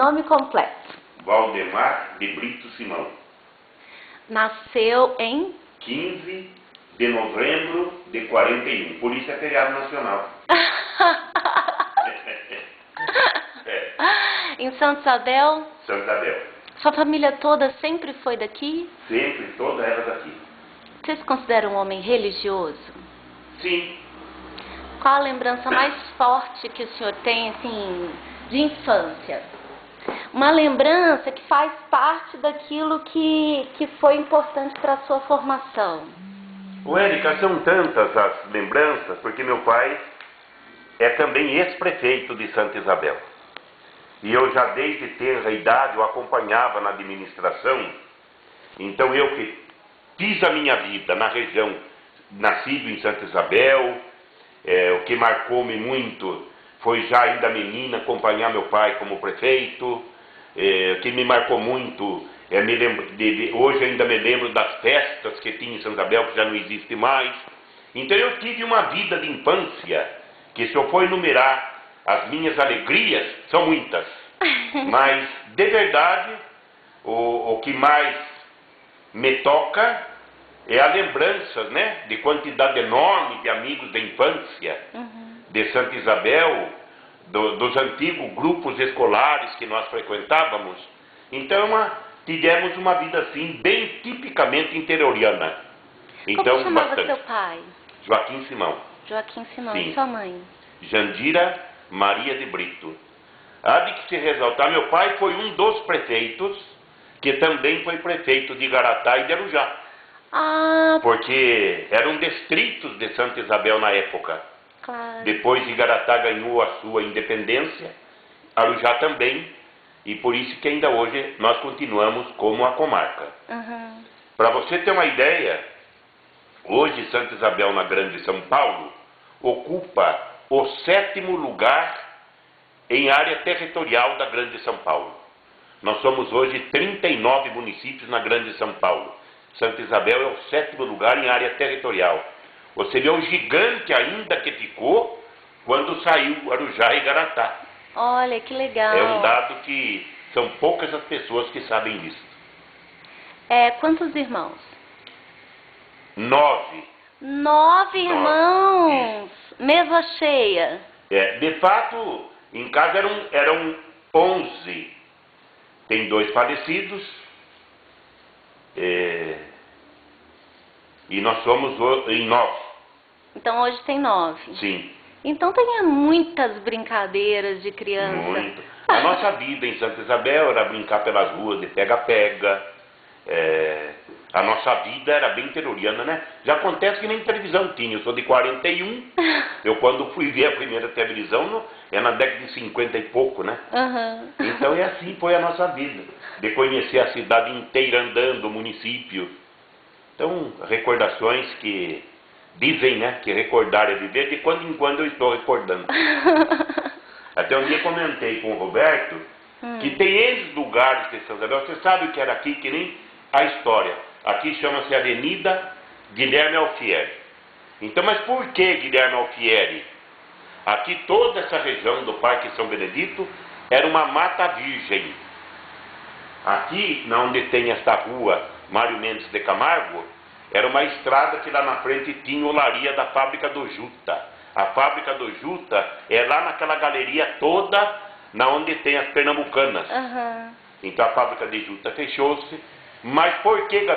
Nome completo. Valdemar de Brito Simão. Nasceu em 15 de novembro de 41. Por isso é feriado nacional. Em Santa Isabel? Santa Isabel. Sua família toda sempre foi daqui? Sempre, toda ela daqui. Você se considera um homem religioso? Sim. Qual a lembrança mais forte que o senhor tem, assim, de infância? Uma lembrança que faz parte daquilo que foi importante para a sua formação. Ô, Érica, são tantas as lembranças, porque meu pai é também ex-prefeito de Santa Isabel. E eu já desde tenra idade o acompanhava na administração. Então eu que fiz a minha vida na região, nascido em Santa Isabel, o que marcou-me muito foi já ainda menina acompanhar meu pai como prefeito. O que me marcou muito, hoje ainda me lembro das festas que tinha em Santa Isabel, que já não existe mais. Então eu tive uma vida de infância, que se eu for enumerar as minhas alegrias, são muitas. Mas, de verdade, o que mais me toca é a lembrança, né, de quantidade enorme de amigos da infância, de Santa Isabel, dos antigos grupos escolares que nós frequentávamos. Então, tivemos uma vida assim, bem tipicamente interioriana. Então, como chamava bastante. seu pai? Joaquim Simão. Joaquim Simão. Sim. E sua mãe? Jandira Maria de Brito. Há de que se ressaltar, meu pai foi um dos prefeitos, que também foi prefeito de Igaratá e de Arujá. Porque eram distritos de Santa Isabel na época. Claro. Depois Igaratá ganhou a sua independência, Arujá também, e por isso que ainda hoje nós continuamos como a comarca. Para você ter uma ideia, hoje Santa Isabel, na Grande São Paulo, ocupa o 7º lugar em área territorial da Grande São Paulo. Nós somos hoje 39 municípios na Grande São Paulo. Santa Isabel é o 7º lugar em área territorial. Você vê o gigante ainda que ficou quando saiu Arujá e Igaratá. Olha, que legal. É um dado que são poucas as pessoas que sabem disso. Quantos irmãos? 9. 9 irmãos! Mesa cheia. De fato, em casa eram 11. Tem 2 falecidos. E nós somos em 9. Então hoje tem 9. Sim. Então tem muitas brincadeiras de criança. Muito. A nossa vida em Santa Isabel era brincar pelas ruas de pega-pega. A nossa vida era bem interioriana, né? Já acontece que nem televisão tinha. Eu sou de 41. Eu quando fui ver a primeira televisão, é na década de 50 e pouco, né? Então assim foi a nossa vida. De conhecer a cidade inteira andando, o município. Então, recordações que dizem, né, que recordar é viver, de quando em quando eu estou recordando. Até um dia comentei com o Roberto que tem esses lugares de Santa Isabel. Você sabe o que era aqui, que nem a história. Aqui chama-se Avenida Guilherme Alfieri. Então, mas por que Guilherme Alfieri? Aqui toda essa região do Parque São Benedito era uma mata virgem. Aqui, onde tem esta rua Mário Mendes de Camargo, era uma estrada que lá na frente tinha olaria da fábrica do Juta. A fábrica do Juta é lá naquela galeria toda, na onde tem as pernambucanas. Então a fábrica de Juta fechou-se. Mas por que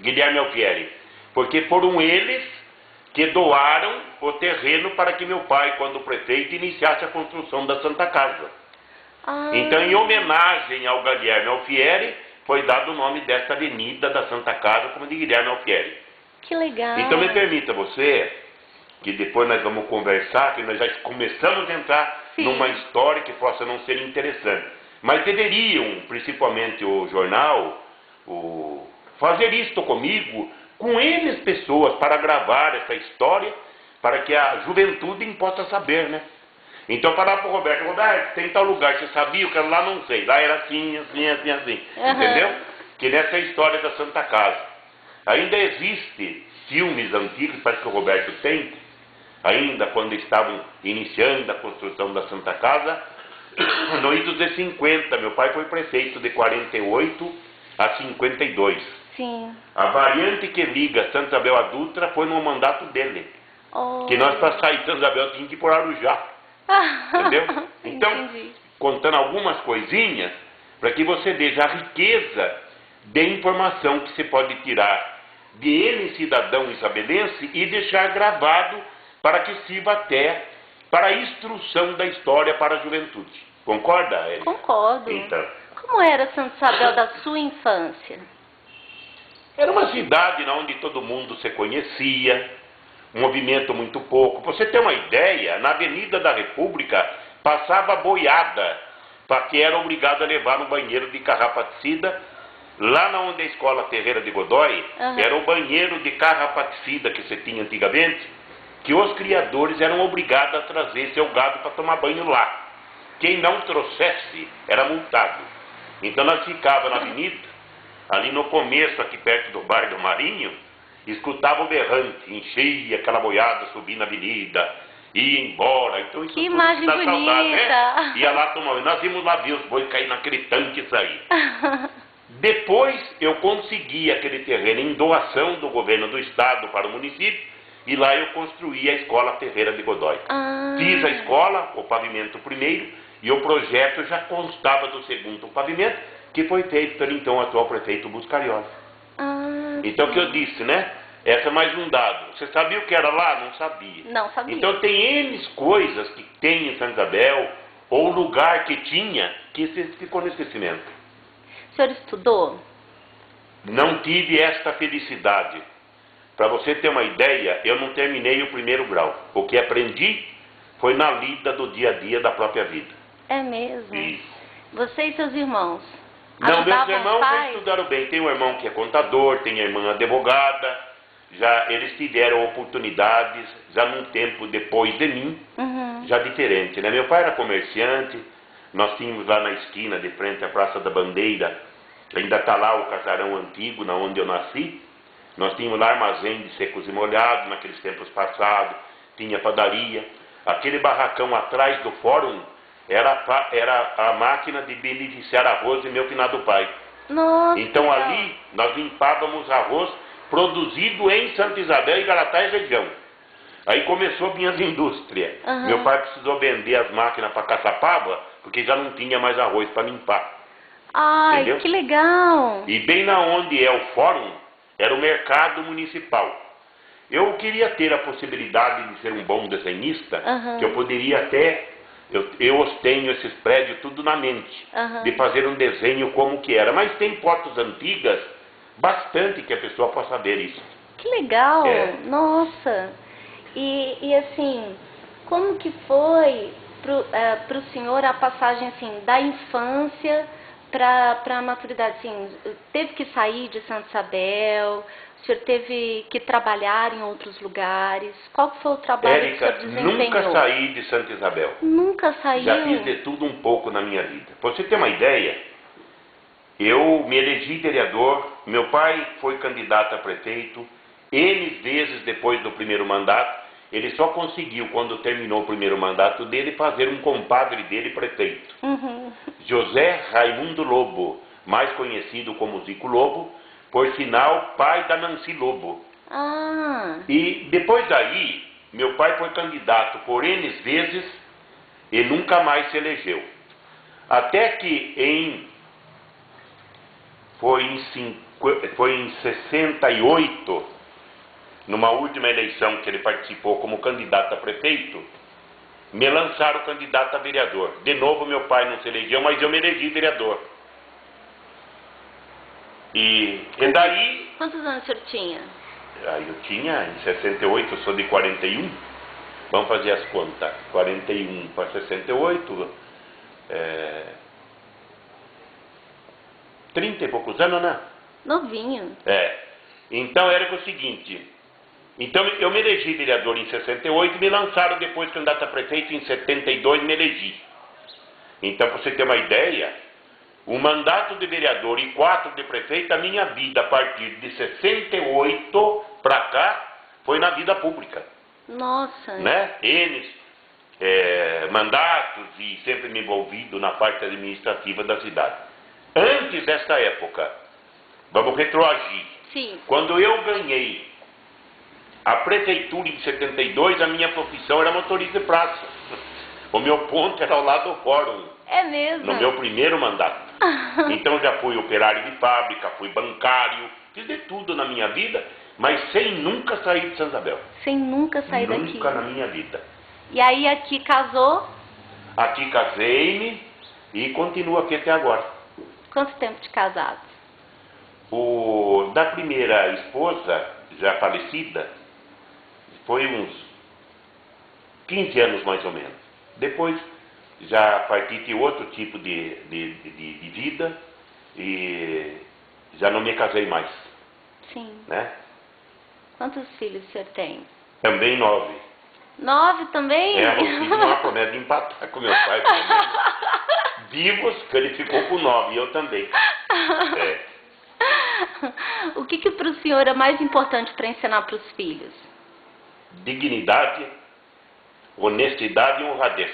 Guilherme Alfieri? Porque foram eles que doaram o terreno para que meu pai, quando prefeito, iniciasse a construção da Santa Casa. Então, em homenagem ao Guilherme Alfieri, foi dado o nome desta avenida da Santa Casa como de Guilherme Alfieri. Que legal. Então me permita você, que depois nós vamos conversar, que nós já começamos a entrar numa história que possa não ser interessante. Mas deveriam, principalmente o jornal, fazer isto comigo, com eles pessoas, para gravar essa história, para que a juventude possa saber, né? Então falar para o Roberto, tem tal lugar, você sabia? Eu quero lá, não sei. Lá era assim, assim, assim, assim. Entendeu? Que nessa história da Santa Casa. Ainda existe filmes antigos, parece que o Roberto tem, ainda quando estavam iniciando a construção da Santa Casa, no idos de 50. Meu pai foi prefeito de 48 a 52. Sim. A variante que liga Santa Isabel a Dutra foi no mandato dele. Oh. Que nós, para sair de Santa Isabel, tínhamos que ir por Arujá. Entendeu? Então, Entendi. contando algumas coisinhas, para que você veja a riqueza de informação que você pode tirar de ele, cidadão isabelense, e deixar gravado para que sirva até para a instrução da história para a juventude. Concorda, Érica? Concordo. Então, como era Santa Isabel da sua infância? Era uma cidade onde todo mundo se conhecia, um movimento muito pouco. Para você ter uma ideia, na Avenida da República passava boiada, para que era obrigado a levar no banheiro de carrapaticida. Lá onde a escola Terreira de Godói, era o banheiro de carrapaticida que você tinha antigamente, que os criadores eram obrigados a trazer seu gado para tomar banho lá. Quem não trouxesse era multado. Então nós ficávamos na avenida, ali no começo, aqui perto do bairro do Marinho, escutava o berrante, enchia aquela boiada, subia na avenida, ia embora. Então, isso que imagem bonita! Saudade, né? Ia lá tomar banho. Nós íamos lá ver os bois cair naquele tanque e sair. Depois eu consegui aquele terreno em doação do governo do estado para o município, e lá eu construí a escola Terreira de Godói. Fiz a escola, o pavimento primeiro, e o projeto já constava do segundo pavimento, que foi feito pelo então atual prefeito Buscarioli. Então, o que eu disse, né? Essa é mais um dado. Você sabia o que era lá? Não sabia. Não sabia. Então, tem N coisas que tem em Santa Isabel, ou lugar que tinha, que ficou no esquecimento. O senhor estudou? Não tive esta felicidade. Para você ter uma ideia, eu não terminei o primeiro grau. O que aprendi foi na lida do dia a dia da própria vida. É mesmo? Isso. Você e seus irmãos? Não, meus ajudavam irmãos os já pais? estudaram bem. Tem um irmão que é contador, tem a irmã advogada. Já eles tiveram oportunidades, já num tempo depois de mim, já diferente, né? Meu pai era comerciante. Nós tínhamos lá na esquina, de frente à Praça da Bandeira, ainda está lá o casarão antigo, na onde eu nasci. Nós tínhamos lá armazém de secos e molhados, naqueles tempos passados, tinha padaria. Aquele barracão atrás do fórum era a máquina de beneficiar arroz de meu finado pai. Nossa, então ali nós limpávamos arroz produzido em Santa Isabel e Garatá e região. Aí começou minhas indústrias. Meu pai precisou vender as máquinas para Caçapava, porque já não tinha mais arroz para limpar. Ai, entendeu? Que legal! E bem na onde é o fórum, era o mercado municipal. Eu queria ter a possibilidade de ser um bom desenhista, que eu poderia até, eu tenho esses prédios tudo na mente, de fazer um desenho como que era. Mas tem fotos antigas, bastante que a pessoa possa ver isso. Que legal! Nossa! E assim, como que foi para o senhor a passagem assim, da infância para a maturidade? Assim, teve que sair de Santa Isabel? O senhor teve que trabalhar em outros lugares? Qual foi o trabalho que o senhor desempenhou? Nunca saí de Santa Isabel. Nunca saiu? Já fiz de tudo um pouco na minha vida. Para você ter uma ideia, eu me elegi vereador, meu pai foi candidato a prefeito, N vezes depois do primeiro mandato. Ele só conseguiu, quando terminou o primeiro mandato dele, fazer um compadre dele prefeito. José Raimundo Lobo, mais conhecido como Zico Lobo, por sinal, pai da Nancy Lobo. E depois daí, meu pai foi candidato por N vezes e nunca mais se elegeu. Até que foi em 68, numa última eleição que ele participou como candidato a prefeito, me lançaram candidato a vereador. De novo meu pai não se elegeu, mas eu me elegi vereador. E daí... Quantos anos o senhor tinha? Eu tinha, em 68, eu sou de 41. Vamos fazer as contas. 41 para 68, 30 e poucos anos, né? Novinho. Então era o seguinte... Então eu me elegi vereador em 68 e me lançaram depois candidato a prefeito em 72, me elegi. Então, para você ter uma ideia, o mandato de vereador e 4 de prefeito, a minha vida a partir de 68 para cá, foi na vida pública. Nossa! Né? Eles mandatos e sempre me envolvido na parte administrativa da cidade. Antes desta época, vamos retroagir. Sim. Quando eu ganhei a prefeitura em 72, a minha profissão era motorista de praça. O meu ponto era ao lado do fórum. É mesmo? No meu primeiro mandato. Então já fui operário de fábrica, fui bancário, fiz de tudo na minha vida, mas sem nunca sair de Santa Isabel. Sem nunca sair daqui. Nunca na minha vida. E aí aqui casou? Aqui casei-me e continuo aqui até agora. Quanto tempo de casados? Da primeira esposa, já falecida, foi uns 15 anos mais ou menos. Depois já parti de outro tipo de vida e já não me casei mais. Sim. Né? Quantos filhos o senhor tem? Também 9. 9 também? O filho não há promessa de empatar com meu pai. Vivos, que ele ficou com 9 e eu também. O que para o senhor é mais importante para ensinar para os filhos? Dignidade, honestidade e honradez.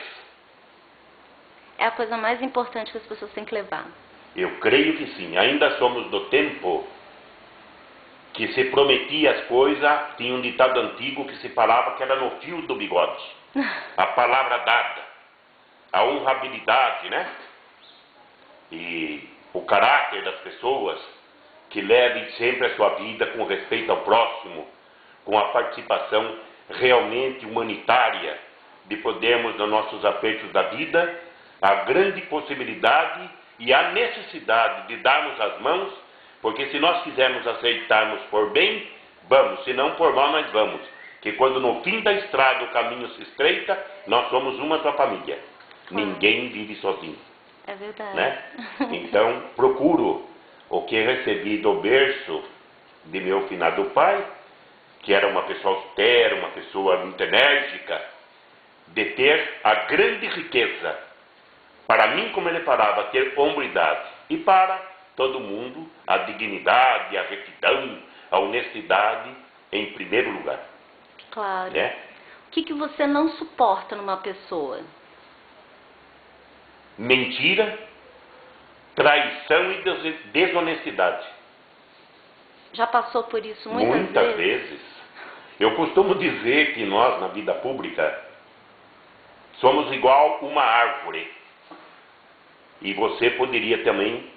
É a coisa mais importante que as pessoas têm que levar. Eu creio que sim. Ainda somos do tempo que se prometia as coisas. Tinha um ditado antigo que se falava que era no fio do bigode. A palavra dada, a honrabilidade, né? E o caráter das pessoas que levem sempre a sua vida com respeito ao próximo, com a participação realmente humanitária de podermos, nos nossos apertos da vida, a grande possibilidade e a necessidade de darmos as mãos, porque se nós quisermos aceitarmos por bem, vamos, se não por mal, nós vamos. Que quando no fim da estrada o caminho se estreita, nós somos uma só família. Ninguém vive sozinho. É verdade. Né? Então, procuro o que recebi do berço de meu finado pai, que era uma pessoa austera, uma pessoa muito enérgica, de ter a grande riqueza, para mim, como ele falava, ter hombridade, e para todo mundo, a dignidade, a retidão, a honestidade em primeiro lugar. Claro. Né? O que você não suporta numa pessoa? Mentira, traição e desonestidade. Já passou por isso muitas vezes. Eu costumo dizer que nós, na vida pública, somos igual uma árvore. E você poderia também,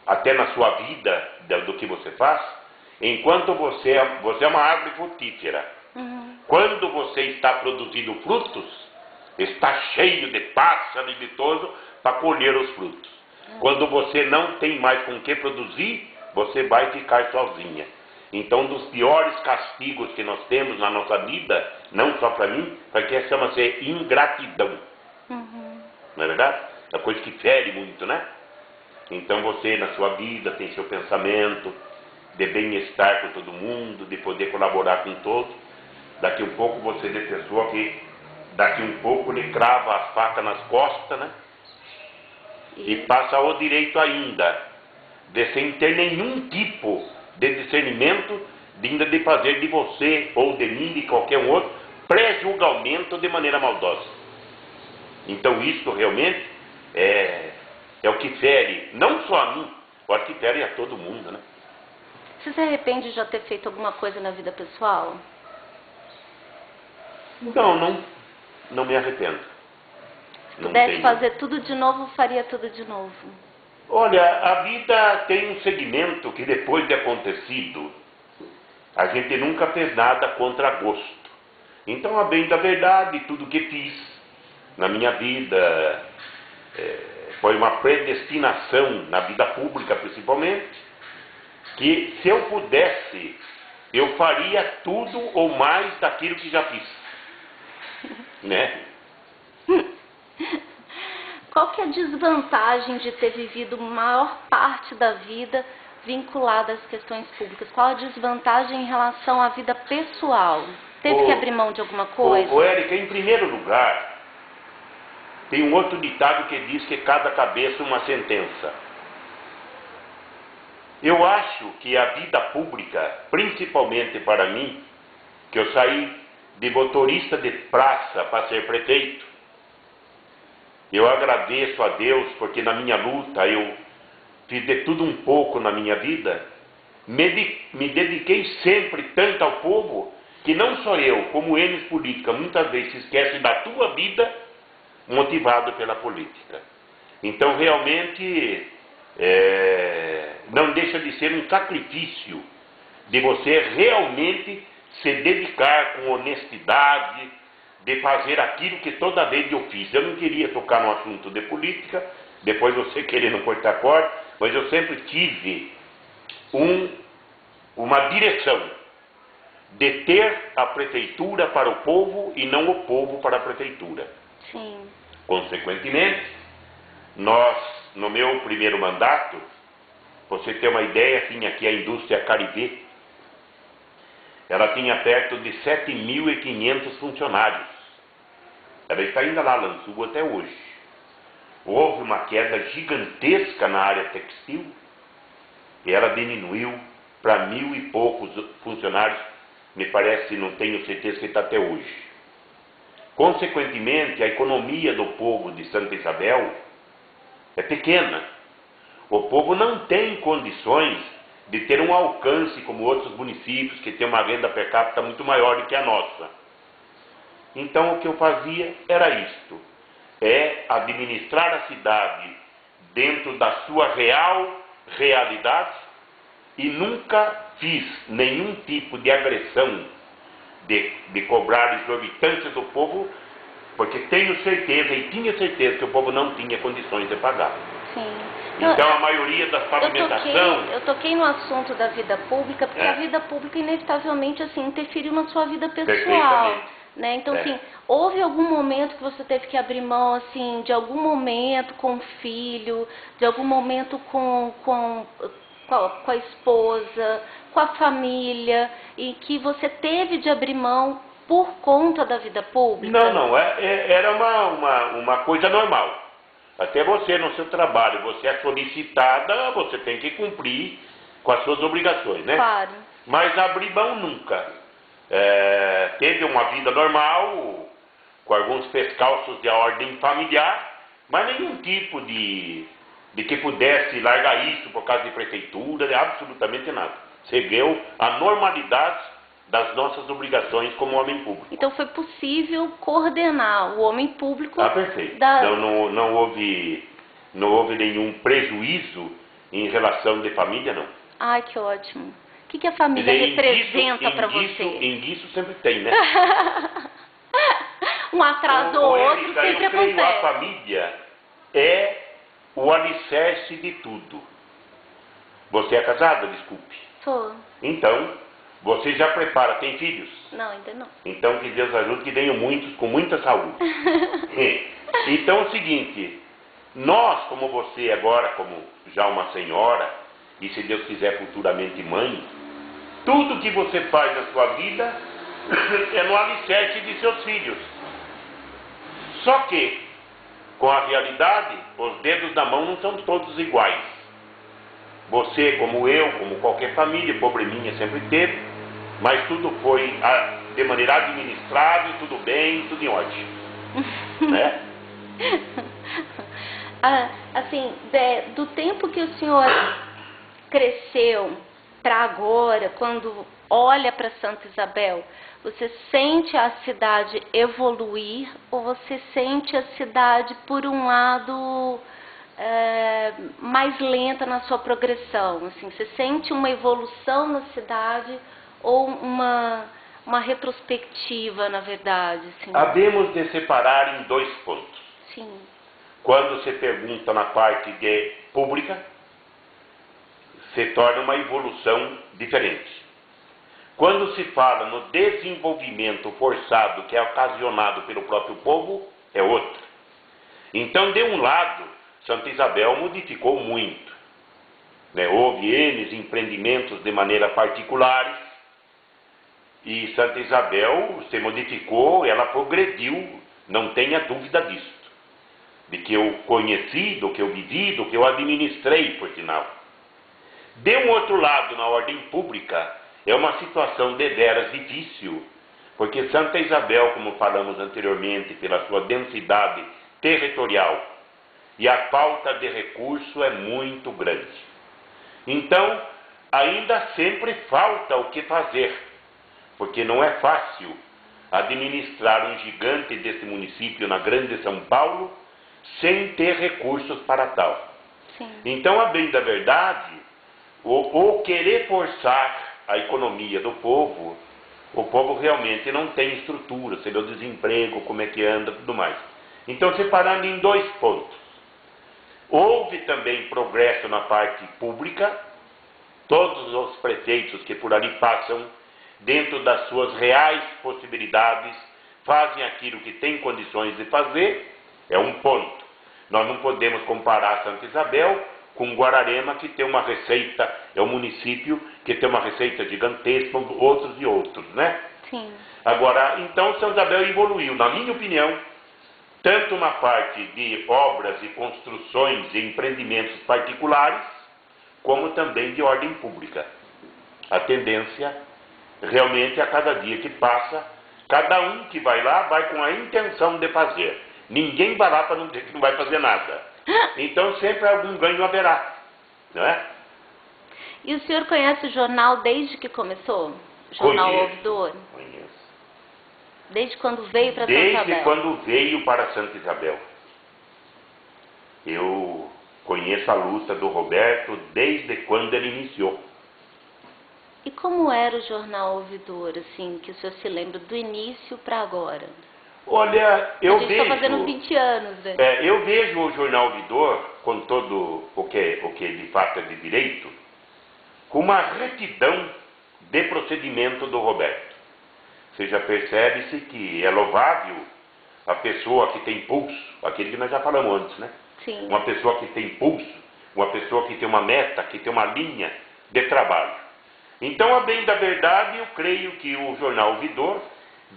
até na sua vida, do que você faz, enquanto você é uma árvore frutífera. Quando você está produzindo frutos, está cheio de pássaro e de todo para colher os frutos. Quando você não tem mais com que produzir, você vai ficar sozinha. Então, um dos piores castigos que nós temos na nossa vida, não só para mim, porque chama-se ingratidão. Não é verdade? É uma coisa que fere muito, né? Então você, na sua vida, tem seu pensamento de bem-estar com todo mundo, de poder colaborar com todos. Daqui um pouco você é de pessoa que, daqui um pouco, lhe crava a faca nas costas, né? E passa o direito ainda de sem ter nenhum tipo de discernimento de fazer de você ou de mim, de qualquer um outro, pré-julgamento de maneira maldosa. Então isso realmente é o que fere, não só a mim, mas que fere a todo mundo, né? Você se arrepende de já ter feito alguma coisa na vida pessoal? Não me arrependo. Se pudesse fazer tudo de novo, faria tudo de novo. Olha, a vida tem um segmento que depois de acontecido, a gente nunca fez nada contra gosto. Então, a bem da verdade, tudo que fiz na minha vida foi uma predestinação, na vida pública principalmente, que se eu pudesse, eu faria tudo ou mais daquilo que já fiz. Né? Qual que é a desvantagem de ter vivido maior parte da vida vinculada às questões públicas? Qual a desvantagem em relação à vida pessoal? Teve que abrir mão de alguma coisa? Érica, em primeiro lugar, tem um outro ditado que diz que cada cabeça uma sentença. Eu acho que a vida pública, principalmente para mim, que eu saí de motorista de praça para ser prefeito, Eu agradeço a Deus porque na minha luta eu fiz de tudo um pouco na minha vida. Me dediquei sempre tanto ao povo que não só eu, como eles política, muitas vezes se esquecem da tua vida motivado pela política. Então realmente não deixa de ser um sacrifício de você realmente se dedicar com honestidade, de fazer aquilo que toda vez eu fiz. Eu não queria tocar no assunto de política, depois você querendo cortar corte, mas eu sempre tive uma direção de ter a prefeitura para o povo e não o povo para a prefeitura. Sim. Consequentemente, nós, no meu primeiro mandato, você ter uma ideia, tinha aqui a indústria Caribê. Ela tinha perto de 7.500 funcionários. Ela está ainda lá, Lançugo, até hoje. Houve uma queda gigantesca na área textil e ela diminuiu para 1.000 e poucos funcionários. Me parece, não tenho certeza que está até hoje. Consequentemente, a economia do povo de Santa Isabel é pequena. O povo não tem condições de ter um alcance como outros municípios que têm uma renda per capita muito maior do que a nossa. Então o que eu fazia era isto, administrar a cidade dentro da sua realidade e nunca fiz nenhum tipo de agressão de cobrar exorbitâncias do povo, porque tenho certeza e tinha certeza que o povo não tinha condições de pagar. Sim. Então a maioria das pavimentações... Eu toquei no assunto da vida pública, porque a vida pública inevitavelmente assim, interferiu na sua vida pessoal. Né? Então, assim, houve algum momento que você teve que abrir mão, assim, de algum momento com o filho, de algum momento com a esposa, com a família, e que você teve de abrir mão por conta da vida pública? Não, era uma coisa normal. Até você, no seu trabalho, você é solicitada, você tem que cumprir com as suas obrigações, né? Claro. Mas abrir mão nunca. Teve uma vida normal, com alguns pescalços de ordem familiar, mas nenhum tipo de que pudesse largar isso por causa de prefeitura, absolutamente nada. Seguiu a normalidade das nossas obrigações como homem público. Então foi possível coordenar o homem público... perfeito. Não houve nenhum prejuízo em relação de família, não. Ai, que ótimo. O que a família representa para você? Isso sempre tem, né? Um atraso ou outro sempre acontece. A família é o alicerce de tudo. Você é casada? Desculpe. Sou. Então, você já prepara, tem filhos? Não, ainda não. Então que Deus ajude que tenham muitos, com muita saúde. Então é o seguinte, nós, como você agora, como já uma senhora, e se Deus quiser futuramente mãe, tudo que você faz na sua vida é no alicerce de seus filhos. Só que, com a realidade, os dedos da mão não são todos iguais. Você, como eu, como qualquer família, probleminha sempre teve, mas tudo foi de maneira administrável, tudo bem, tudo em ordem. Né? Assim, do tempo que o senhor cresceu para agora, quando olha para Santa Isabel, você sente a cidade evoluir ou você sente a cidade, por um lado, mais lenta na sua progressão? Assim, você sente uma evolução na cidade ou uma retrospectiva, na verdade? Assim? Havemos de separar em dois pontos. Sim. Quando você pergunta na parte de pública, se torna uma evolução diferente. Quando se fala no desenvolvimento forçado que é ocasionado pelo próprio povo, é outro. Então, de um lado, Santa Isabel modificou muito. Né? Houve N empreendimentos de maneira particulares, e Santa Isabel se modificou, ela progrediu, não tenha dúvida disso. De que eu conheci, do que eu vivi, do que eu administrei, por sinal. De um outro lado, na ordem pública, é uma situação deveras difícil, porque Santa Isabel, como falamos anteriormente, pela sua densidade territorial e a falta de recurso é muito grande. Então, ainda sempre falta o que fazer, porque não é fácil administrar um gigante desse município na grande São Paulo sem ter recursos para tal. Sim. Então, a bem da verdade, o querer forçar a economia do povo, o povo realmente não tem estrutura, você vê o desemprego, como é que anda, tudo mais. Então, separando em dois pontos. Houve também progresso na parte pública, todos os prefeitos que por ali passam, dentro das suas reais possibilidades, fazem aquilo que têm condições de fazer, é um ponto. Nós não podemos comparar Santa Isabel com Guararema, que tem uma receita, é um município que tem uma receita gigantesca, outros e outros, né? Sim. Agora, então, Santa Isabel evoluiu, na minha opinião, tanto na parte de obras e construções e empreendimentos particulares, como também de ordem pública. A tendência, realmente, a cada dia que passa, cada um que vai lá, vai com a intenção de fazer. Ninguém vai lá para não dizer que não vai fazer nada. Então, sempre algum ganho haverá, não é? E o senhor conhece o jornal desde que começou? O Jornal Conheço. Ouvidor? Conheço. Desde quando veio para Santa Isabel? Desde quando veio para Santa Isabel. Eu conheço a luta do Roberto desde quando ele iniciou. E como era o Jornal Ouvidor, assim, que o senhor se lembra do início para agora? Olha, eu A gente vejo... está fazendo 20 anos, né? Eu vejo o Jornal Ouvidor, com todo o que de fato é de direito, com uma retidão de procedimento do Roberto. Você já percebe-se que é louvável a pessoa que tem pulso, aquele que nós já falamos antes, né? Sim. Uma pessoa que tem pulso, uma pessoa que tem uma meta, que tem uma linha de trabalho. Então, a bem da verdade, eu creio que o Jornal Ouvidor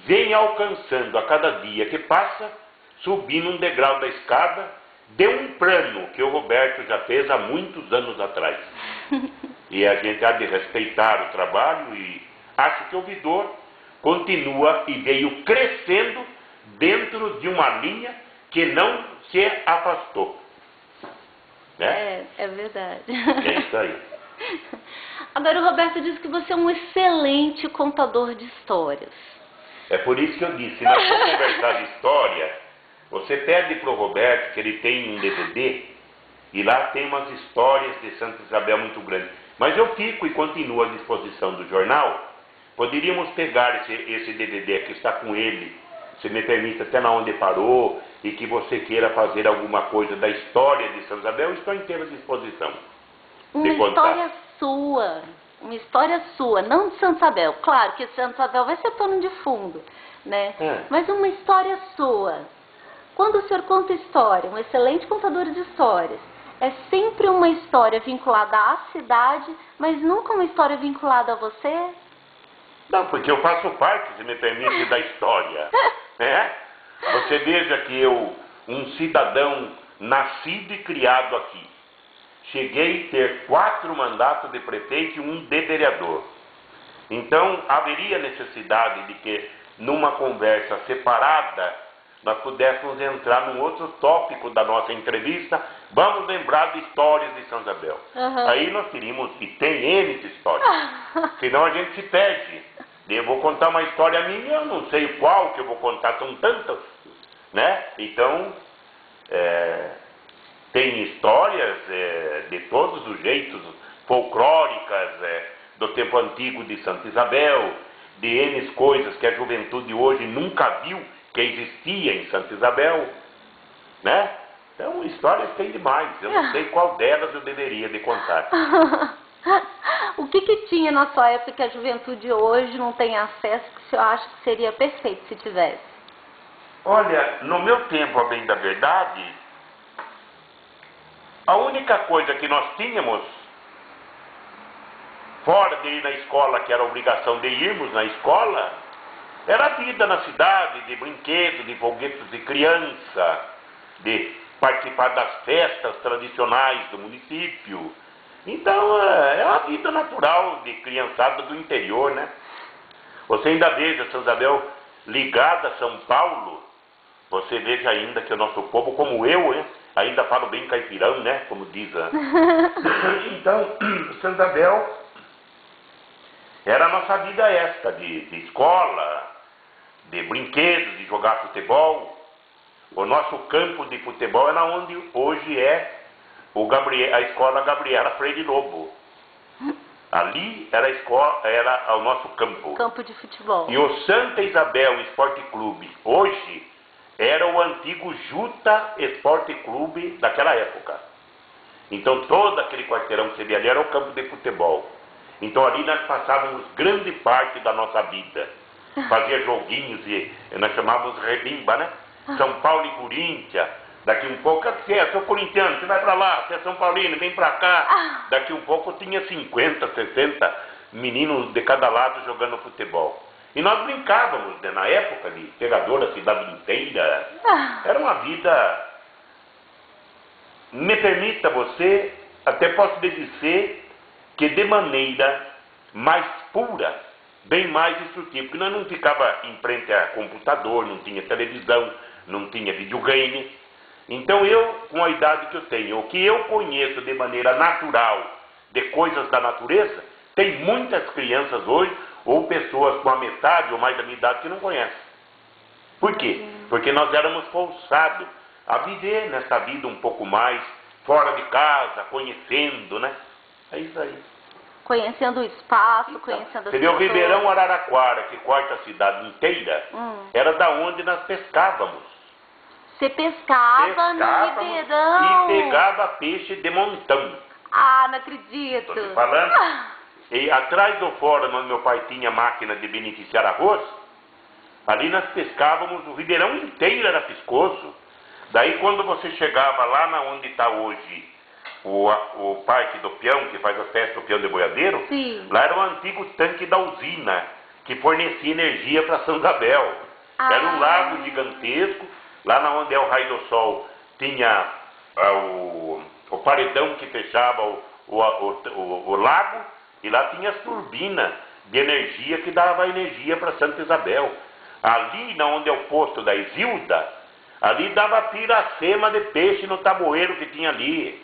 vem alcançando a cada dia que passa, subindo um degrau da escada, de um plano que o Roberto já fez há muitos anos atrás. E a gente há de respeitar o trabalho e acho que o Ouvidor continua e veio crescendo dentro de uma linha que não se afastou. Né? É verdade. É isso aí. Agora, o Roberto disse que você é um excelente contador de histórias. É por isso que eu disse, se nós vamos conversar de história, você pede para o Roberto que ele tem um DVD e lá tem umas histórias de Santa Isabel muito grandes. Mas eu fico e continuo à disposição do jornal. Poderíamos pegar esse DVD que está com ele, se me permite, até na onde parou, e que você queira fazer alguma coisa da história de Santa Isabel, eu estou inteiro à disposição. Uma história sua, não de Santa Isabel. Claro que Santa Isabel vai ser pano de fundo, né? Mas uma história sua. Quando o senhor conta história, um excelente contador de histórias, é sempre uma história vinculada à cidade, mas nunca uma história vinculada a você? Não, porque eu faço parte, se me permite, da história. Né? Você veja que eu, um cidadão nascido e criado aqui, cheguei a ter 4 mandatos de prefeito e 1 de vereador. Então, haveria necessidade de que, numa conversa separada, nós pudéssemos entrar num outro tópico da nossa entrevista. Vamos lembrar de histórias de Santa Isabel. Aí nós teríamos, e tem N de histórias, senão a gente se perde. Eu vou contar uma história minha, eu não sei qual que eu vou contar, são tantas, né? Então, tem histórias de todos os jeitos, folclóricas, do tempo antigo de Santa Isabel, de N coisas que a juventude hoje nunca viu que existia em Santa Isabel, né? Então, histórias tem demais, eu não sei qual delas eu deveria de contar. O que tinha na sua época que a juventude hoje não tem acesso, que o senhor acha que seria perfeito se tivesse? Olha, no meu tempo, a bem da verdade, a única coisa que nós tínhamos, fora de ir na escola, que era a obrigação de irmos na escola, era a vida na cidade, de brinquedos, de foguetes de criança, de participar das festas tradicionais do município. Então, é a vida natural de criançada do interior, né? Você ainda veja Santa Isabel ligada a São Paulo, você veja ainda que o nosso povo, como eu, né, ainda falo bem caipirão, né? Como diz a... Então, Santa Isabel era a nossa vida esta, de escola, de brinquedos, de jogar futebol. O nosso campo de futebol era onde hoje é a escola Gabriela Freire Lobo. Ali era a escola, era o nosso campo. Campo de futebol. E o Santa Isabel Esporte Clube, hoje, era o antigo Juta Esporte Clube daquela época. Então todo aquele quarteirão que você vê ali era o campo de futebol. Então ali nós passávamos grande parte da nossa vida. Fazia joguinhos e nós chamávamos rebimba, né? São Paulo e Corinthians. Daqui um pouco, você é sou corintiano, você vai pra lá, você é São Paulino, vem pra cá. Daqui um pouco tinha 50, 60 meninos de cada lado jogando futebol. E nós brincávamos, né, na época de pegador a cidade inteira. Era uma vida, me permita você, até posso dizer que de maneira mais pura, bem mais instrutiva, porque nós não ficava em frente a computador, não tinha televisão, não tinha videogame. Então eu, com a idade que eu tenho, o que eu conheço de maneira natural de coisas da natureza, tem muitas crianças hoje, ou pessoas com a metade ou mais da minha idade que não conhecem. Por quê? Porque nós éramos forçados a viver nessa vida um pouco mais fora de casa, conhecendo, né? É isso aí. Conhecendo o espaço, conhecendo as Você vê o pessoas. Ribeirão Araraquara, que corta a cidade inteira, era da onde nós pescávamos. Você pescava no Ribeirão? E pegava peixe de montão. Ah, não acredito. Estou te falando. E atrás do fórum, onde meu pai tinha máquina de beneficiar arroz, ali nós pescávamos, o Ribeirão inteiro era pescoço. Daí quando você chegava lá na onde está hoje o Parque do Peão, que faz a festa do Peão de Boiadeiro, sim, lá era o antigo tanque da usina, que fornecia energia para São Isabel. Era um lago gigantesco, lá na onde é o raio do sol, tinha o paredão que fechava o lago, e lá tinha as turbinas de energia que dava energia para Santa Isabel. Ali, na onde é o posto da Isilda, ali dava piracema de peixe no tabueiro que tinha ali.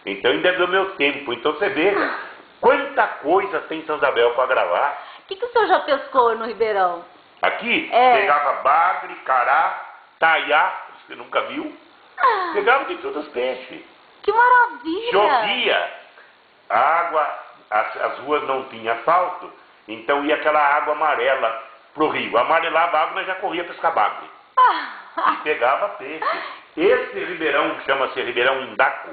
Então ainda é do meu tempo. Então você veja quanta coisa tem Santa Isabel para gravar. O que o senhor já pescou no Ribeirão? Aqui, pegava bagre, cará, taiá, você nunca viu? Pegava de todos os peixes. Que maravilha! Chovia, a água, as ruas não tinham asfalto, então ia aquela água amarela pro rio. Amarelava a água, nós já corria pescar bagre. E pegava peixe. Esse ribeirão, chama-se Ribeirão Indaco,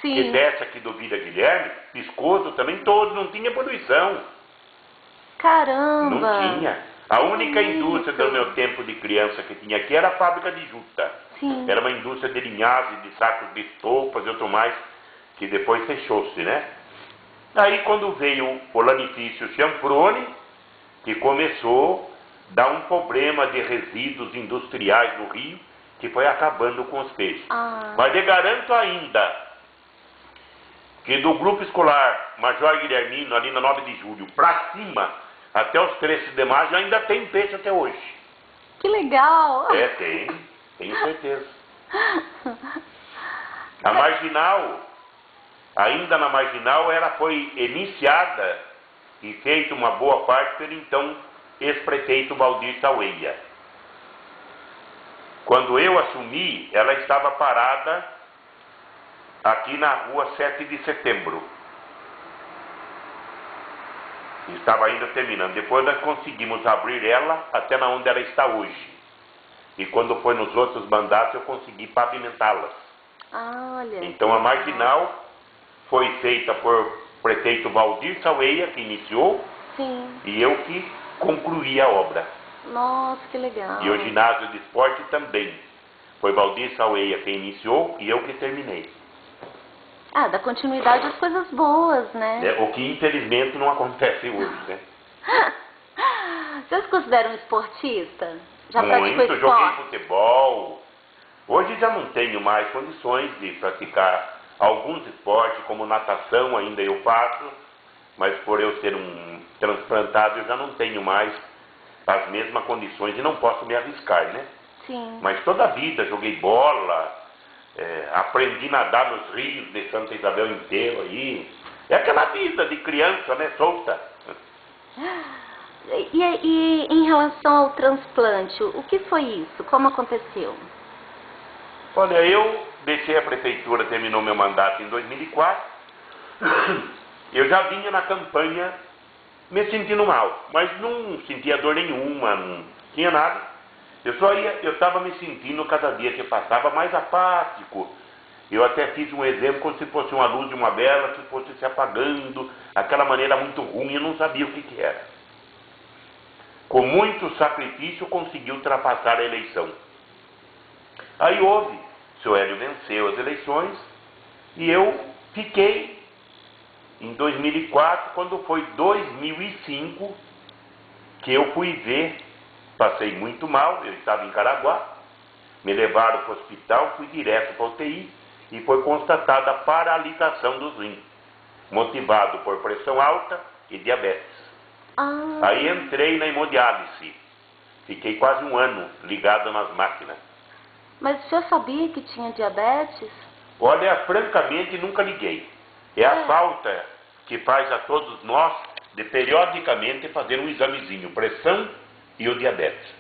sim, que desce aqui do Vila Guilherme, Piscoso também, todo, não tinha poluição. Caramba! Não tinha. A única indústria do meu tempo de criança que tinha aqui era a fábrica de juta. Sim. Era uma indústria de linhagem, de sacos de estopas e outro mais, que depois fechou-se, né? Aí quando veio o lanifício Champrone, que começou a dar um problema de resíduos industriais no rio, que foi acabando com os peixes. Mas eu garanto ainda que do grupo escolar Major Guilhermino, ali na 9 de julho, para cima, até os 13 de maio, ainda tem peixe até hoje. Que legal! Tenho certeza. A Marginal, ainda na Marginal, ela foi iniciada e feita uma boa parte pelo então ex-prefeito Valdir Saueia. Quando eu assumi, ela estava parada aqui na rua 7 de setembro. Estava ainda terminando. Depois nós conseguimos abrir ela até na onde ela está hoje. E quando foi nos outros mandatos eu consegui pavimentá-las. Olha. Então a Marginal foi feita por prefeito Valdir Saueia, que iniciou, sim, e eu que concluí a obra. Nossa, que legal. E o ginásio de esporte também. Foi Valdir Saueia quem iniciou e eu que terminei. Dá continuidade às coisas boas, né? O que infelizmente não acontece hoje, né? Vocês se consideram esportista? Já praticou Muito, esporte? joguei futebol. Hoje já não tenho mais condições de praticar alguns esportes, como natação ainda eu faço, mas por eu ser um transplantado eu já não tenho mais as mesmas condições e não posso me arriscar, né? Sim. Mas toda a vida joguei bola, aprendi a nadar nos rios de Santa Isabel inteiro aí. É aquela vida de criança, né, solta. E em relação ao transplante, o que foi isso? Como aconteceu? Olha, eu deixei a prefeitura, terminou meu mandato em 2004. Eu já vinha na campanha me sentindo mal, mas não sentia dor nenhuma, não tinha nada. Eu estava me sentindo cada dia que passava mais apático. Eu até fiz um exemplo como se fosse uma luz de uma vela que fosse se apagando, aquela maneira muito ruim, eu não sabia o que era. Com muito sacrifício consegui ultrapassar a eleição. Aí houve, o seu Hélio venceu as eleições e eu fiquei em 2004, quando foi 2005 que eu fui ver, passei muito mal, eu estava em Caraguá, me levaram para o hospital, fui direto para a UTI e foi constatada a paralisação dos rins, motivado por pressão alta e diabetes. Aí entrei na hemodiálise, fiquei quase um ano ligado nas máquinas. Mas o senhor sabia que tinha diabetes? Olha, francamente nunca liguei. É a falta que faz a todos nós de periodicamente fazer um examezinho, pressão e o diabetes.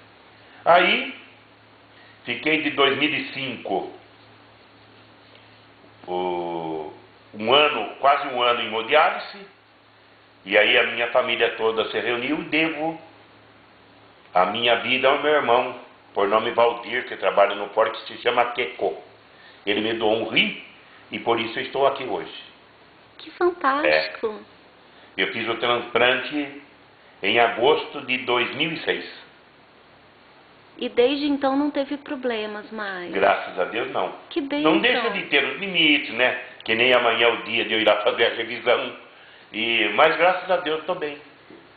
Aí, fiquei de 2005, quase um ano em hemodiálise, e aí a minha família toda se reuniu e devo a minha vida ao meu irmão, por nome Valdir, que trabalha no porto, que se chama Queco. Ele me doou um rim e por isso eu estou aqui hoje. Que fantástico! Eu fiz o transplante em agosto de 2006. E desde então não teve problemas mais? Graças a Deus não. Que bênção! Não deixa de ter os limites, né? Que nem amanhã é o dia de eu ir lá fazer a revisão. Mas graças a Deus estou bem.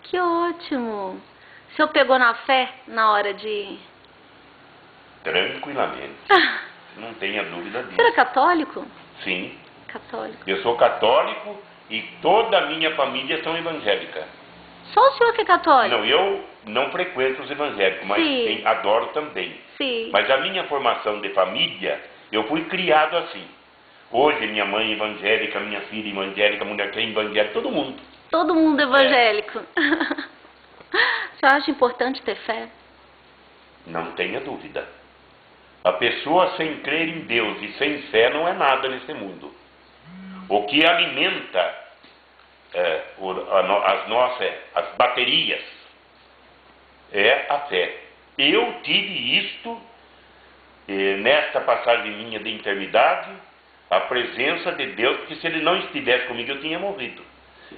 Que ótimo! O senhor pegou na fé na hora de... Tranquilamente. Não tenha dúvida disso. Você era católico? Sim. Católico. Eu sou católico e toda a minha família são evangélica. Só o senhor que é católico? Não, eu não frequento os evangélicos, mas adoro também. Sim. Mas a minha formação de família, eu fui criado assim. Hoje minha mãe é evangélica, minha filha é evangélica, mulher que é evangélica, todo mundo. Todo mundo evangélico. O senhor acha importante ter fé? Não tenha dúvida. A pessoa sem crer em Deus e sem fé não é nada nesse mundo. O que alimenta as baterias é a fé. Eu tive isto nesta passagem minha de enfermidade, a presença de Deus, porque se Ele não estivesse comigo eu tinha morrido.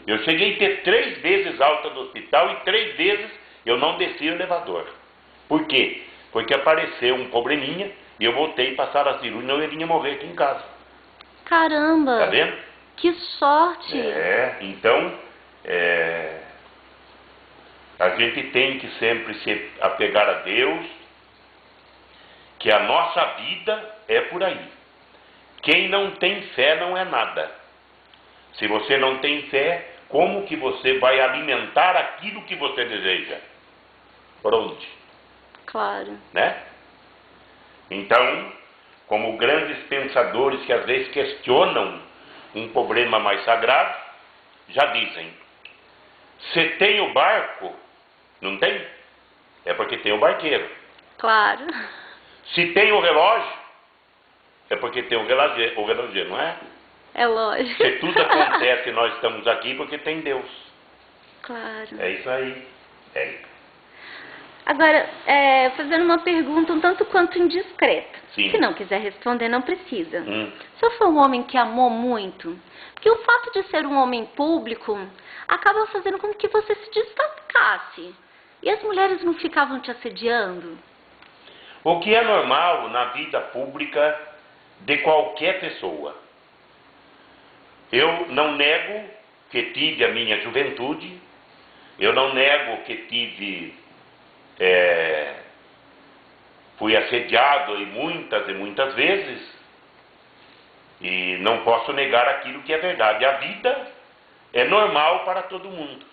Eu cheguei a ter 3 vezes alta do hospital e 3 vezes eu não desci o elevador. Por quê? Porque apareceu um probleminha e eu voltei a passar a cirurgia, não eu ia morrer aqui em casa. Caramba! Tá vendo? Que sorte! Então, a gente tem que sempre se apegar a Deus, que a nossa vida é por aí. Quem não tem fé não é nada. Se você não tem fé, como que você vai alimentar aquilo que você deseja? Por onde? Claro. Né? Então, como grandes pensadores que às vezes questionam um problema mais sagrado, já dizem: se tem o barco, não tem? É porque tem o barqueiro. Claro. Se tem o relógio, é porque tem o relojeiro, não é? É lógico. Se tudo acontece e nós estamos aqui, porque tem Deus. Claro. É isso aí. Agora, fazendo uma pergunta um tanto quanto indiscreta. Sim. Se não quiser responder, não precisa. O senhor foi um homem que amou muito? Porque o fato de ser um homem público acaba fazendo com que você se destacasse. E as mulheres não ficavam te assediando? O que é normal na vida pública de qualquer pessoa. Eu não nego que tive a minha juventude, eu não nego que fui assediado muitas e muitas vezes, e não posso negar aquilo que é verdade. A vida é normal para todo mundo.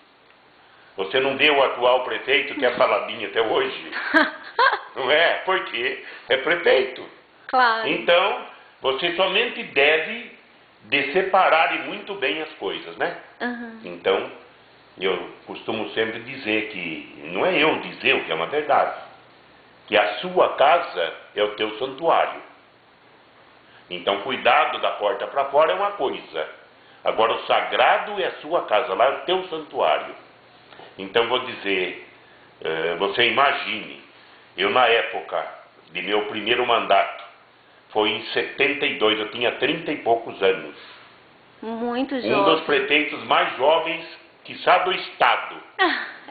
Você não vê o atual prefeito que é faladinho até hoje? Não é? Porque é prefeito. Claro. Então, você somente deve de separar muito bem as coisas, né? Uhum. Então, eu costumo sempre dizer que, não é eu dizer o que é uma verdade, que a sua casa é o teu santuário. Então, cuidado da porta para fora é uma coisa. Agora, o sagrado é a sua casa, lá é o teu santuário. Então, vou dizer, você imagine, eu na época de meu primeiro mandato, foi em 72, eu tinha 30 e poucos anos. Muito jovem. Um dos prefeitos mais jovens, quiçá do estado.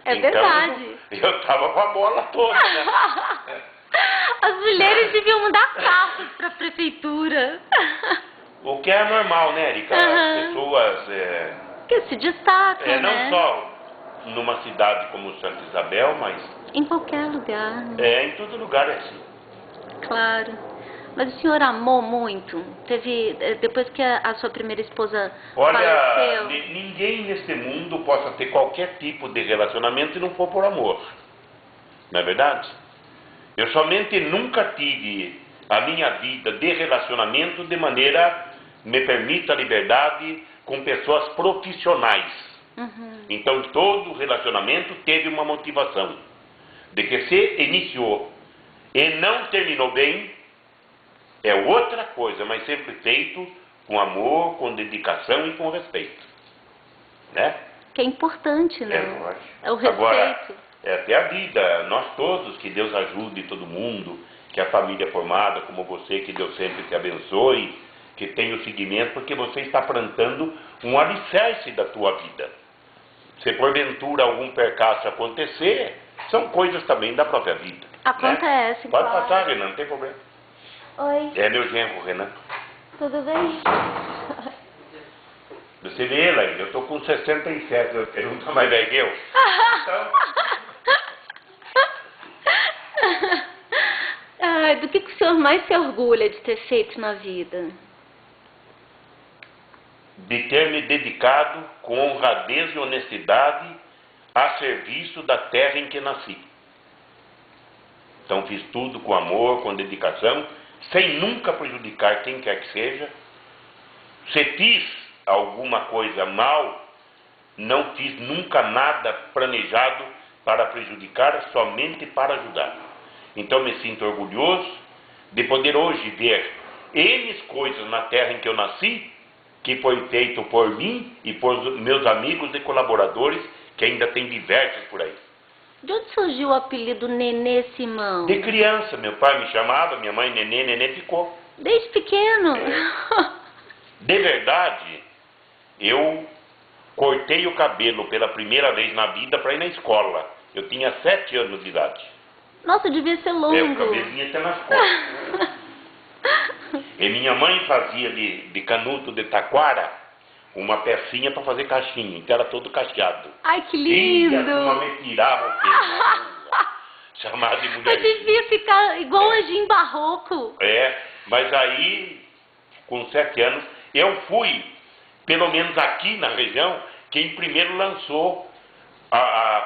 É então, verdade. Eu estava com a bola toda, né? As mulheres deviam mudar carros para a prefeitura. O que é normal, né, Erika? As pessoas... Que se destacam, não né? só numa cidade como Santa Isabel, mas... Em qualquer lugar, né? em todo lugar é assim. Claro. Mas o senhor amou muito? Teve, depois que a sua primeira esposa Olha, faleceu? ninguém nesse mundo possa ter qualquer tipo de relacionamento se não for por amor. Não é verdade? Eu somente nunca tive a minha vida de relacionamento de maneira, me permita a liberdade, com pessoas profissionais. Uhum. Então todo relacionamento teve uma motivação. De que se iniciou e não terminou bem, é outra coisa, mas sempre feito com amor, com dedicação e com respeito. Né? Que é importante, né? Lógico. É o respeito. Agora, é até a vida, nós todos, que Deus ajude todo mundo, que a família é formada como você, que Deus sempre te abençoe, que tenha o seguimento, porque você está plantando um alicerce da tua vida. Se porventura algum percalço acontecer, são coisas também da própria vida. Acontece, né? Pode claro. passar, Renan, não tem problema. Oi, É meu genro, Renan. tudo bem? Você vê, Elaine, eu estou com 67, ele não está mais velho que eu. Então... Ai, do que o senhor mais se orgulha de ter feito na vida? De ter me dedicado com honradez e honestidade a serviço da terra em que nasci. Então fiz tudo com amor, com dedicação, sem nunca prejudicar quem quer que seja. Se fiz alguma coisa mal, não fiz nunca nada planejado para prejudicar, somente para ajudar. Então me sinto orgulhoso de poder hoje ver N coisas na terra em que eu nasci, que foi feito por mim e por meus amigos e colaboradores, que ainda tem diversos por aí. De onde surgiu o apelido Nenê Simão? De criança, meu pai me chamava, minha mãe Nenê, Nenê ficou. Desde pequeno? De verdade, eu cortei o cabelo pela primeira vez na vida para ir na escola. Eu tinha 7 anos de idade. Nossa, devia ser longo. O cabelo vinha até nas costas. E minha mãe fazia de canuto de taquara uma pecinha para fazer cachinho, então era todo cacheado. Ai, que lindo! E a turma me tirava o pelo na rua, chamada de mulher. Eu devia ficar igual anjinho barroco. Mas aí, com 7 anos, eu fui, pelo menos aqui na região, quem primeiro lançou,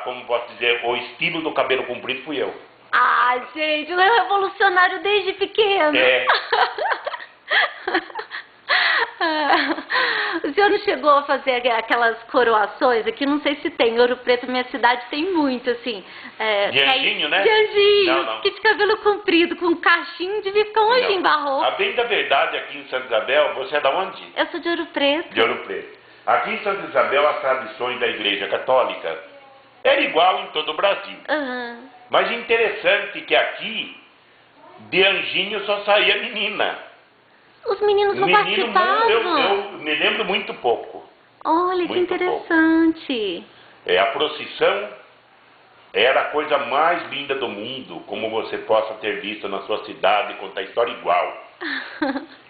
como posso dizer, o estilo do cabelo comprido fui eu. Ah, gente, eu era revolucionário desde pequeno. O senhor não chegou a fazer aquelas coroações? Aqui não sei se tem. Ouro Preto, minha cidade, tem muito, assim. De anjinho, né? De anjinho. Não. Que de cabelo comprido, com cachinho, devia ficar um anjinho barroco. A bem da verdade, aqui em Santa Isabel, você é da onde? Eu sou de Ouro Preto. De Ouro Preto. Aqui em Santa Isabel, as tradições da Igreja Católica eram igual em todo o Brasil. Uhum. Mas interessante que aqui, de anjinho só saía menina. Os meninos não participavam? Eu me lembro muito pouco. Olha, que interessante. A procissão era a coisa mais linda do mundo, como você possa ter visto na sua cidade, contar a história igual.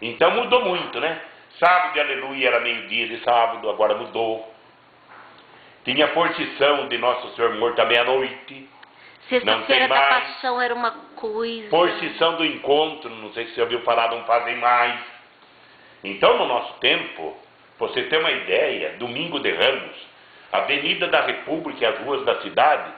Então mudou muito, né? Sábado de aleluia era meio-dia de sábado, agora mudou. Tinha procissão de Nosso Senhor morto à meia-noite. Sexta-feira da Paixão era uma coisa. Procissão do encontro, não sei se você ouviu falar, não fazem mais. Então, no nosso tempo, pra você ter uma ideia, Domingo de Ramos, a Avenida da República e as ruas da cidade,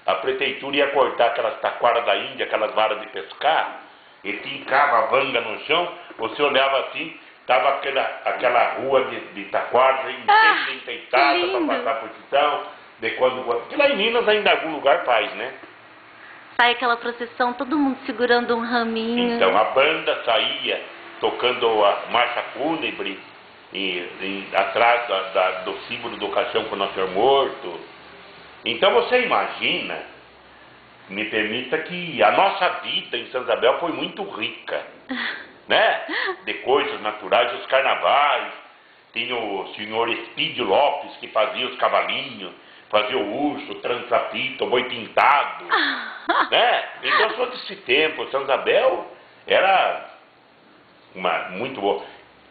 a prefeitura ia cortar aquelas taquaras da Índia, aquelas varas de pescar, e tincava a vanga no chão, você olhava assim, estava aquela rua de taquaras enfeitada para passar por Titão, de quando... Porque lá em Minas ainda algum lugar faz, né? Sai aquela procissão, todo mundo segurando um raminho. Então, a banda saía tocando a marcha fúnebre atrás do símbolo do caixão com o Nosso Senhor morto. Então, você imagina, me permita que a nossa vida em Santa Isabel foi muito rica, né? De coisas naturais, os carnavais, tinha o senhor Espídio Lopes que fazia os cavalinhos, fazia o urso, o transapito, o boi pintado, né? Então, todo esse tempo, Santa Isabel era muito boa.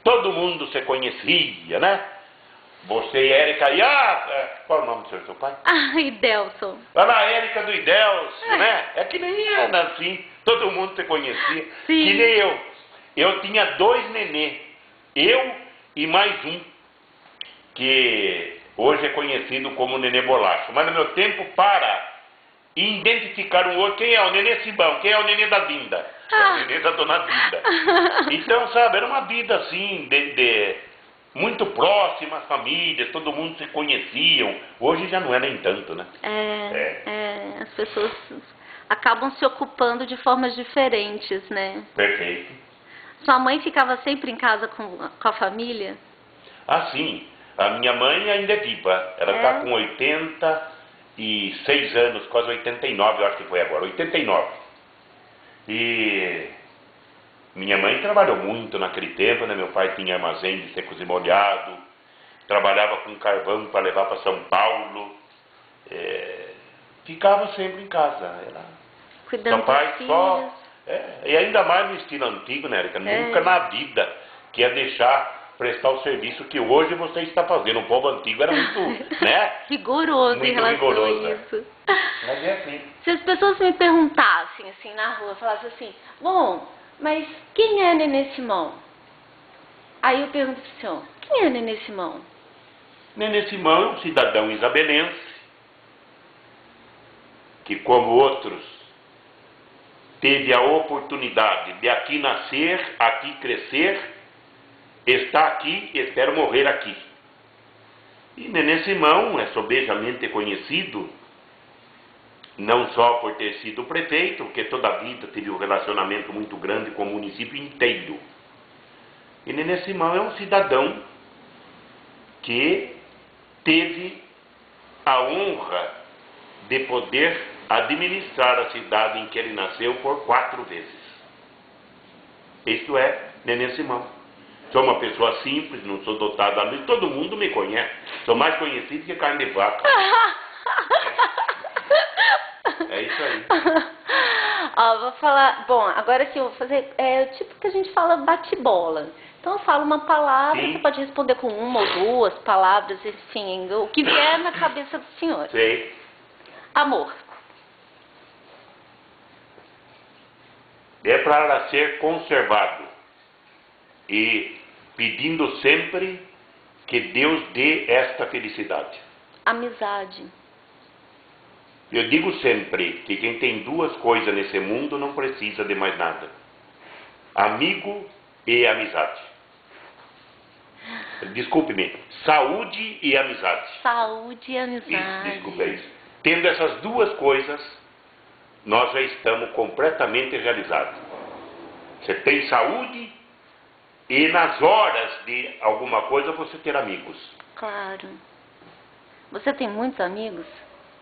Todo mundo se conhecia, né? Você e Érica, qual é o nome do seu pai? Idelson. Olha lá, Érica do Idelson, né? É que nem Ana, assim, todo mundo se conhecia. Sim. Que nem eu. Eu tinha 2 nenê, eu e mais um, que hoje é conhecido como Nenê Bolacha. Mas no meu tempo, para identificar um outro, quem é o Nenê Cibão, quem é o Nenê da Dinda, o Nenê da Dona Dinda. Então, sabe, era uma vida assim, muito próxima, as famílias, todo mundo se conheciam. Hoje já não é nem tanto, né? As pessoas acabam se ocupando de formas diferentes, né? Perfeito. Sua mãe ficava sempre em casa com a família? Ah, sim. A minha mãe ainda é viva. Ela está com 86 anos, quase 89, eu acho que foi agora, 89. E minha mãe trabalhou muito naquele tempo, né? Meu pai tinha armazém de secos e molhado, trabalhava com carvão para levar para São Paulo. Ficava sempre em casa. Cuidando dos filhos. E ainda mais no estilo antigo, né, Érica? Nunca na vida que ia deixar prestar o serviço que hoje você está fazendo. O povo antigo era muito, né? Rigoroso muito em relação rigoroso, a isso. Mas é assim. Se as pessoas me perguntassem, assim, na rua, falassem assim, bom, mas quem é Nenê Simão? Aí eu pergunto pro senhor, quem é Nenê Simão? Nenê Simão é um cidadão isabelense, que como outros, teve a oportunidade de aqui nascer, aqui crescer, está aqui, espero morrer aqui. E Nenê Simão é sobejamente conhecido, não só por ter sido prefeito, porque toda a vida teve um relacionamento muito grande com o município inteiro. E Nenê Simão é um cidadão que teve a honra de poder administrar a cidade em que ele nasceu por 4 vezes. Isto é, Nenê Simão. Sou uma pessoa simples, não sou dotado da luz, todo mundo me conhece. Sou mais conhecido que carne de vaca. É isso aí. Vou falar, bom, agora que eu vou fazer, o tipo que a gente fala bate-bola. Então eu falo uma palavra, Sim. você pode responder com 1 ou 2 palavras, enfim, o que vier na cabeça do senhor. Sei. Amor. É para ser conservado e pedindo sempre que Deus dê esta felicidade. Amizade. Eu digo sempre que quem tem 2 coisas nesse mundo não precisa de mais nada: amigo e amizade. Desculpe-me, saúde e amizade. Saúde e amizade. Isso, desculpe, é isso. Tendo essas 2 coisas, nós já estamos completamente realizados. Você tem saúde e nas horas de alguma coisa você ter amigos. Claro. Você tem muitos amigos?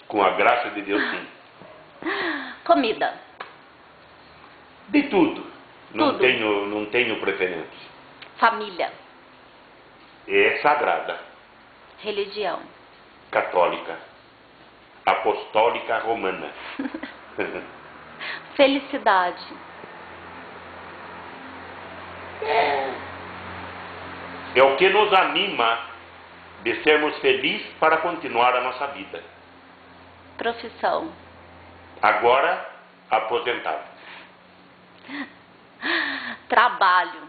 Com a graça de Deus, sim. Comida. De tudo. Não Tudo. Não tenho preferência. Família. É sagrada. Religião. Católica. Apostólica romana. Felicidade. É o que nos anima de sermos felizes para continuar a nossa vida. Profissão. Agora, aposentado. Trabalho.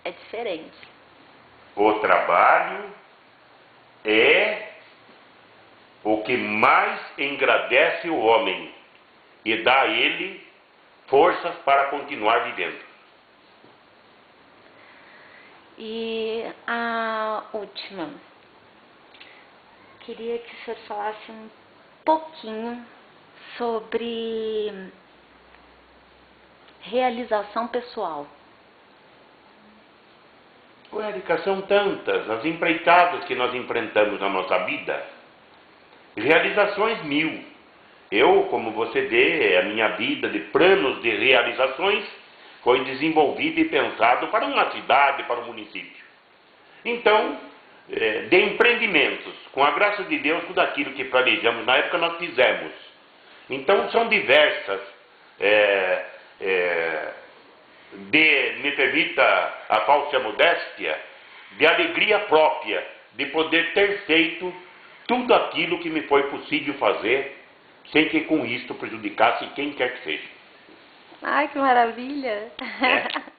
É diferente. O trabalho é o que mais engrandece o homem e dá a ele forças para continuar vivendo. E a última, queria que o senhor falasse um pouquinho sobre realização pessoal. Érica, são tantas as empreitadas que nós enfrentamos na nossa vida, realizações mil. Eu, como você vê, a minha vida de planos de realizações foi desenvolvida e pensado para uma cidade, para um município. Então, de empreendimentos, com a graça de Deus, tudo aquilo que planejamos na época nós fizemos. Então, são diversas, me permita a falsa modéstia, de alegria própria, de poder ter feito tudo aquilo que me foi possível fazer, sem que com isto prejudicasse quem quer que seja. Ai, que maravilha! É.